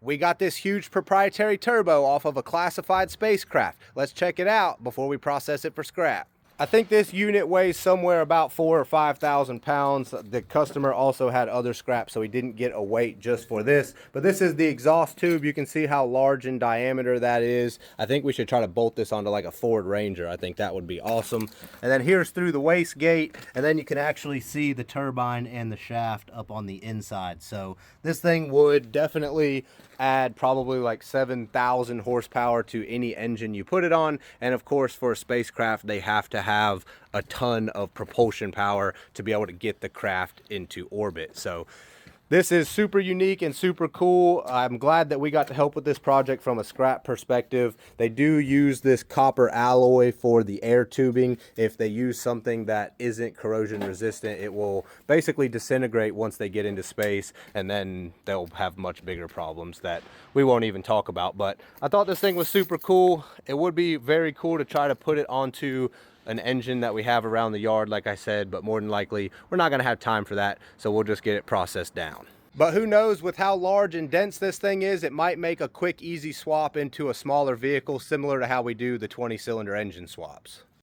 We got this huge proprietary turbo off of a classified spacecraft. Let's check it out before we process it for scrap. I think this unit weighs somewhere about 4,000 or 5,000 pounds. The customer also had other scrap, so he didn't get a weight just for this. But this is the exhaust tube. You can see how large in diameter that is. I think we should try to bolt this onto like a Ford Ranger. I think that would be awesome. And then here's through the wastegate, and then you can actually see the turbine and the shaft up on the inside. So this thing would definitely add probably like 7,000 horsepower to any engine you put it on. And of course, for a spacecraft, they have to have a ton of propulsion power to be able to get the craft into orbit. So this is super unique and super cool. I'm glad that we got to help with this project from a scrap perspective. They do use this copper alloy for the air tubing. If they use something that isn't corrosion resistant, it will basically disintegrate once they get into space, and then they'll have much bigger problems that we won't even talk about. But I thought this thing was super cool. It would be very cool to try to put it onto an engine that we have around the yard, like I said, but more than likely we're not going to have time for that, so we'll just get it processed down. But who knows, with how large and dense this thing is, it might make a quick, easy swap into a smaller vehicle, similar to how we do the 20-cylinder engine swaps.